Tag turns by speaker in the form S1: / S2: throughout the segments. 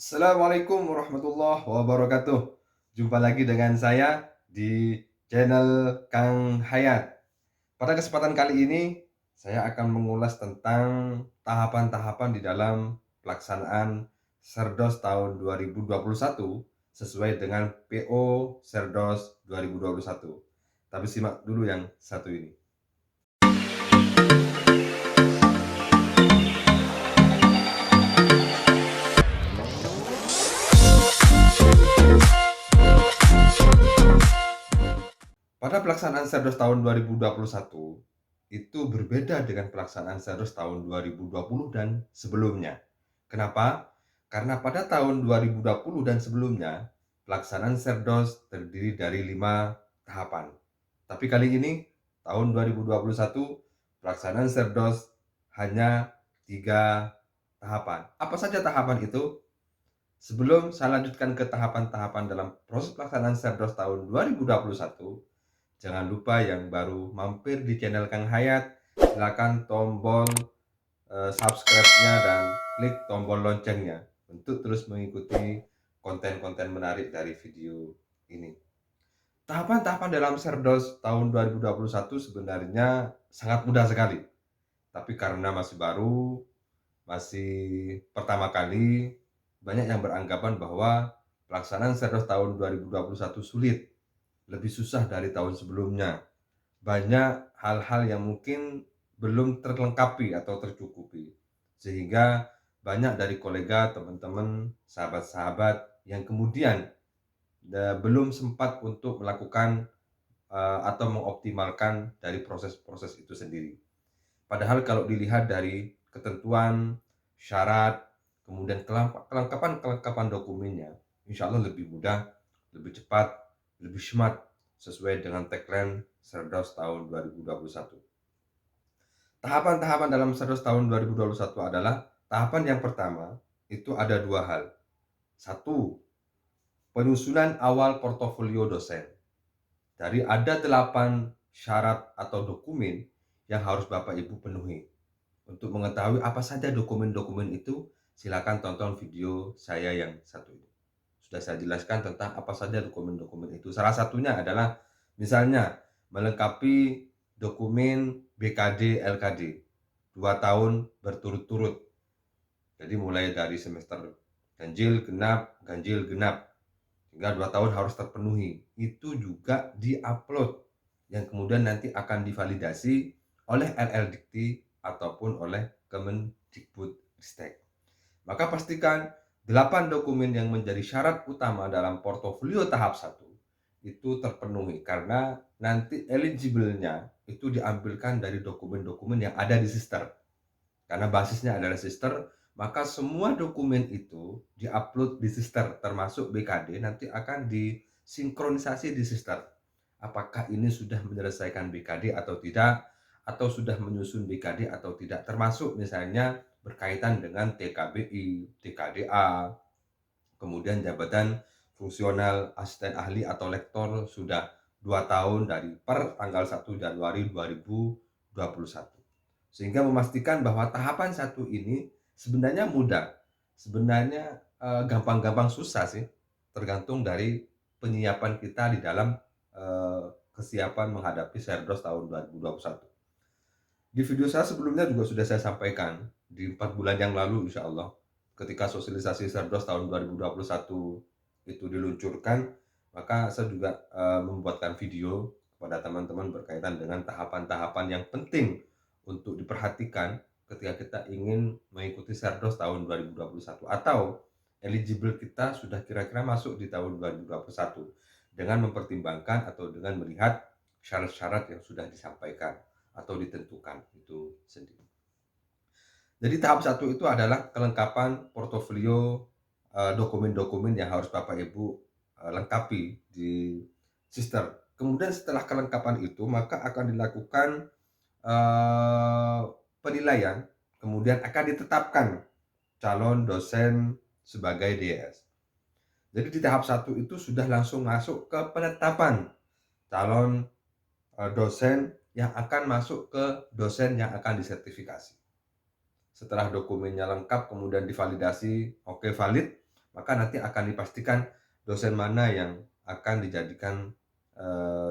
S1: Assalamualaikum warahmatullahi wabarakatuh. Jumpa lagi dengan saya di channel Kang Hayat. Pada kesempatan kali ini, saya akan mengulas tentang tahapan-tahapan di dalam pelaksanaan Serdos tahun 2021 sesuai dengan PO Serdos 2021. Tapi simak dulu yang satu ini. Pada pelaksanaan Serdos tahun 2021, itu berbeda dengan pelaksanaan Serdos tahun 2020 dan sebelumnya. Kenapa? Karena pada tahun 2020 dan sebelumnya, pelaksanaan Serdos terdiri dari 5 tahapan. Tapi kali ini, tahun 2021, pelaksanaan Serdos hanya 3 tahapan. Apa saja tahapan itu? Sebelum saya lanjutkan ke tahapan-tahapan dalam proses pelaksanaan Serdos tahun 2021, jangan lupa yang baru mampir di channel Kang Hayat, silakan tombol subscribe-nya dan klik tombol loncengnya untuk terus mengikuti konten-konten menarik dari video ini. Tahapan-tahapan dalam Serdos tahun 2021 sebenarnya sangat mudah sekali. Tapi karena masih baru, masih pertama kali, banyak yang beranggapan bahwa pelaksanaan Serdos tahun 2021 sulit, lebih susah dari tahun sebelumnya. Banyak hal-hal yang mungkin belum terlengkapi atau tercukupi. Sehingga banyak dari kolega, teman-teman, sahabat-sahabat yang kemudian belum sempat untuk melakukan atau mengoptimalkan dari proses-proses itu sendiri. Padahal kalau dilihat dari ketentuan, syarat, kemudian kelengkapan dokumennya, insya Allah lebih mudah, lebih cepat, lebih smart, sesuai dengan tagline Serdos tahun 2021. Tahapan-tahapan dalam Serdos tahun 2021 adalah tahapan yang pertama, itu ada 2 hal. Satu, penyusunan awal portofolio dosen. Dari ada 8 syarat atau dokumen yang harus Bapak Ibu penuhi. Untuk mengetahui apa saja dokumen-dokumen itu, silakan tonton video saya yang satu ini. Sudah saya jelaskan tentang apa saja dokumen-dokumen itu. Salah satunya adalah misalnya melengkapi dokumen BKD LKD 2 tahun berturut-turut. Jadi mulai dari semester ganjil genap hingga 2 tahun harus terpenuhi. Itu juga di-upload yang kemudian nanti akan divalidasi oleh LLDikti ataupun oleh Kemendikbudristek. Maka pastikan 8 dokumen yang menjadi syarat utama dalam portofolio tahap 1 itu terpenuhi karena nanti eligible-nya itu diambilkan dari dokumen-dokumen yang ada di Sister. Karena basisnya adalah Sister, maka semua dokumen itu di-upload di Sister termasuk BKD nanti akan disinkronisasi di Sister. Apakah ini sudah menyelesaikan BKD atau tidak, atau sudah menyusun BKD atau tidak, termasuk misalnya berkaitan dengan TKBI, TKDA, kemudian jabatan fungsional asisten ahli atau lektor sudah 2 tahun dari per tanggal 1 Januari 2021. Sehingga memastikan bahwa tahapan 1 ini sebenarnya mudah, sebenarnya gampang-gampang susah sih, tergantung dari penyiapan kita di dalam kesiapan menghadapi Serdos tahun 2021. Di video saya sebelumnya juga sudah saya sampaikan, di 4 bulan yang lalu insya Allah, ketika sosialisasi Serdos tahun 2021 itu diluncurkan, maka saya juga membuatkan video kepada teman-teman berkaitan dengan tahapan-tahapan yang penting untuk diperhatikan ketika kita ingin mengikuti Serdos tahun 2021 atau eligible kita sudah kira-kira masuk di tahun 2021 dengan mempertimbangkan atau dengan melihat syarat-syarat yang sudah disampaikan atau ditentukan itu sendiri. Jadi tahap 1 itu adalah kelengkapan portofolio dokumen-dokumen yang harus Bapak Ibu lengkapi di Sister. Kemudian setelah kelengkapan itu maka akan dilakukan penilaian, kemudian akan ditetapkan calon dosen sebagai DS. Jadi di tahap 1 itu sudah langsung masuk ke penetapan calon dosen yang akan masuk ke dosen yang akan disertifikasi. Setelah dokumennya lengkap kemudian divalidasi, oke valid, maka nanti akan dipastikan dosen mana yang akan dijadikan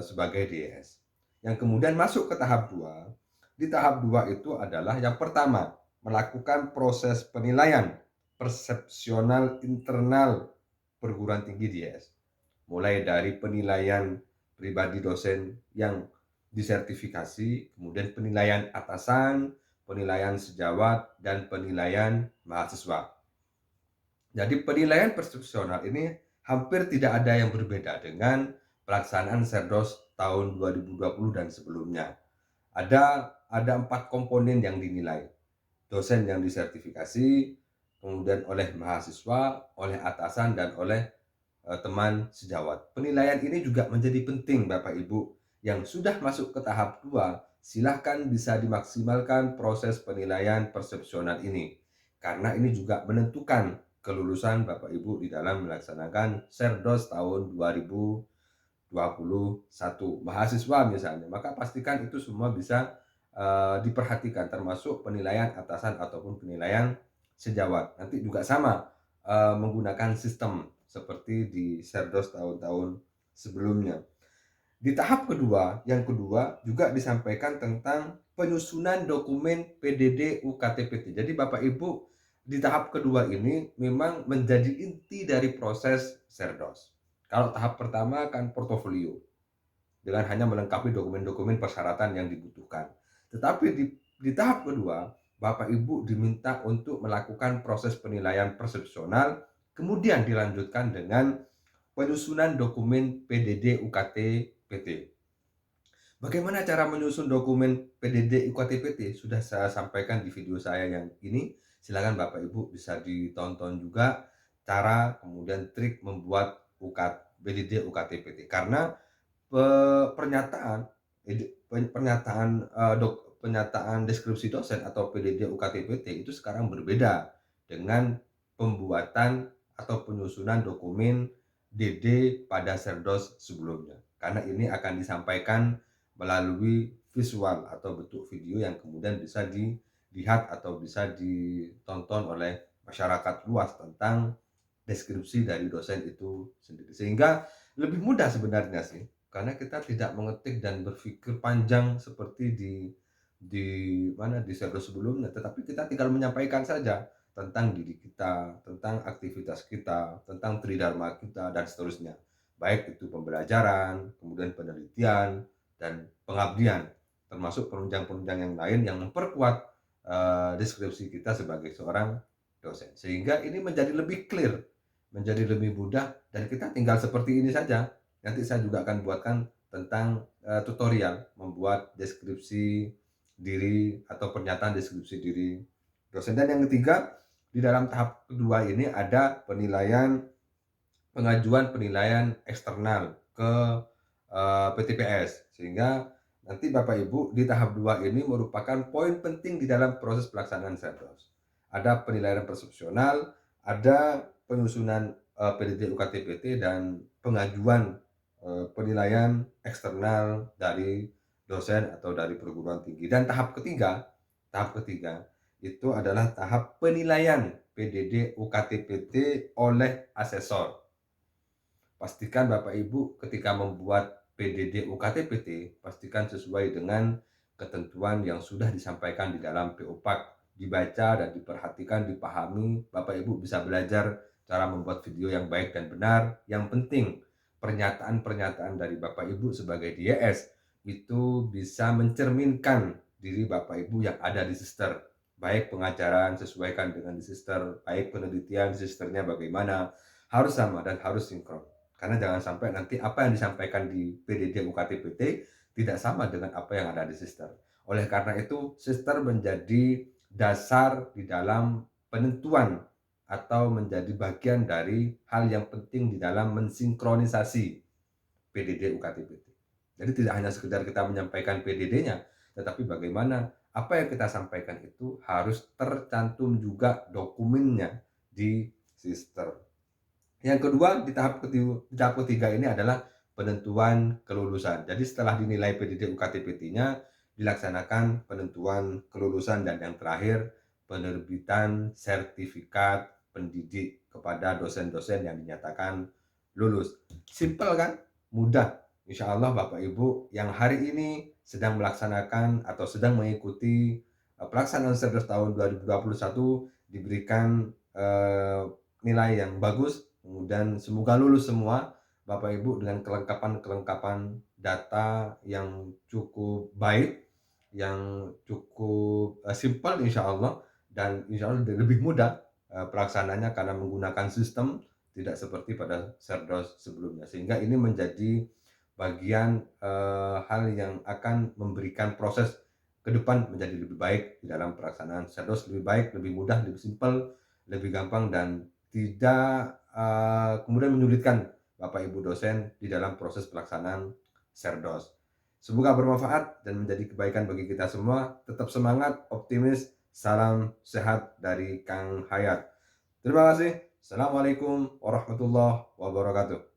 S1: sebagai DES. Yang kemudian masuk ke tahap 2. Di tahap 2 itu adalah yang pertama, melakukan proses penilaian persepsional internal perguruan tinggi DES. Mulai dari penilaian pribadi dosen yang disertifikasi, kemudian penilaian atasan, penilaian sejawat, dan penilaian mahasiswa. Jadi penilaian persepsional ini hampir tidak ada yang berbeda dengan pelaksanaan Serdos tahun 2020 dan sebelumnya. Ada 4 komponen yang dinilai. Dosen yang disertifikasi, kemudian oleh mahasiswa, oleh atasan, dan oleh teman sejawat. Penilaian ini juga menjadi penting Bapak Ibu. Yang sudah masuk ke tahap 2, silahkan bisa dimaksimalkan proses penilaian persepsional ini. Karena ini juga menentukan kelulusan Bapak Ibu di dalam melaksanakan Serdos tahun 2021. Mahasiswa misalnya, maka pastikan itu semua bisa diperhatikan, termasuk penilaian atasan ataupun penilaian sejawat. Nanti juga sama, menggunakan sistem seperti di Serdos tahun-tahun sebelumnya. Di tahap kedua, yang kedua juga disampaikan tentang penyusunan dokumen PDD UKT-PT. Jadi Bapak Ibu di tahap kedua ini memang menjadi inti dari proses Serdos. Kalau tahap pertama kan portofolio, dengan hanya melengkapi dokumen-dokumen persyaratan yang dibutuhkan. Tetapi di tahap kedua, Bapak Ibu diminta untuk melakukan proses penilaian persepsional, kemudian dilanjutkan dengan penyusunan dokumen PDD UKT PT. Bagaimana cara menyusun dokumen PDD UKT PT? Sudah saya sampaikan di video saya yang ini. Silakan Bapak Ibu bisa ditonton juga cara kemudian trik membuat PDD UKT PT. Karena pernyataan pernyataan deskripsi dosen atau PDD UKT-PT itu sekarang berbeda dengan pembuatan atau penyusunan dokumen DD pada Serdos sebelumnya. Karena ini akan disampaikan melalui visual atau bentuk video yang kemudian bisa dilihat atau bisa ditonton oleh masyarakat luas tentang deskripsi dari dosen itu sendiri. Sehingga lebih mudah sebenarnya sih, karena kita tidak mengetik dan berpikir panjang seperti di Serdos sebelumnya, tetapi kita tinggal menyampaikan saja tentang diri kita, tentang aktivitas kita, tentang tridharma kita, dan seterusnya. Baik itu pembelajaran, kemudian penelitian, dan pengabdian, termasuk penunjang-penunjang yang lain yang memperkuat deskripsi kita sebagai seorang dosen. Sehingga ini menjadi lebih clear, menjadi lebih mudah, dan kita tinggal seperti ini saja. Nanti saya juga akan buatkan tentang tutorial membuat deskripsi diri atau pernyataan deskripsi diri dosen. Dan yang ketiga, di dalam tahap kedua ini ada pengajuan penilaian eksternal ke PTPS, sehingga nanti Bapak Ibu di tahap 2 ini merupakan poin penting di dalam proses pelaksanaan Serdos. Ada penilaian persepsional, ada penyusunan PDD UKT-PT, dan pengajuan penilaian eksternal dari dosen atau dari perguruan tinggi. Dan tahap ketiga itu adalah tahap penilaian PDD UKT-PT oleh asesor. Pastikan Bapak Ibu ketika membuat PDD UKT-PT, pastikan sesuai dengan ketentuan yang sudah disampaikan di dalam PO-PAK. Dibaca dan diperhatikan, dipahami, Bapak Ibu bisa belajar cara membuat video yang baik dan benar. Yang penting, pernyataan-pernyataan dari Bapak Ibu sebagai DES itu bisa mencerminkan diri Bapak Ibu yang ada di sister. Baik pengajaran sesuaikan dengan di sister, baik penelitian di sisternya bagaimana, harus sama dan harus sinkron. Karena jangan sampai nanti apa yang disampaikan di PDD UKT-PT tidak sama dengan apa yang ada di sister. Oleh karena itu, sister menjadi dasar di dalam penentuan atau menjadi bagian dari hal yang penting di dalam mensinkronisasi PDD UKT-PT. Jadi tidak hanya sekedar kita menyampaikan PDD-nya, tetapi bagaimana apa yang kita sampaikan itu harus tercantum juga dokumennya di sister. Yang kedua, di tahap ketiga ini adalah penentuan kelulusan. Jadi setelah dinilai PDD UKT-PT-nya, dilaksanakan penentuan kelulusan, dan yang terakhir penerbitan sertifikat pendidik kepada dosen-dosen yang dinyatakan lulus. Simpel kan? Mudah. Insya Allah Bapak Ibu yang hari ini sedang melaksanakan atau sedang mengikuti pelaksanaan Cerdas tahun 2021 diberikan nilai yang bagus, kemudian semoga lulus semua Bapak Ibu dengan kelengkapan data yang cukup baik, yang cukup simpel insya Allah, dan insya Allah lebih mudah pelaksananya karena menggunakan sistem tidak seperti pada Cerdas sebelumnya, sehingga ini menjadi bagian hal yang akan memberikan proses ke depan menjadi lebih baik di dalam pelaksanaan Cerdas, lebih baik, lebih mudah, lebih simpel, lebih gampang, dan tidak kemudian menyulitkan Bapak Ibu dosen di dalam proses pelaksanaan Cerdas. Semoga bermanfaat dan menjadi kebaikan bagi kita semua. Tetap semangat, optimis. Salam sehat dari Kang Hayat. Terima kasih. Assalamualaikum warahmatullahi wabarakatuh.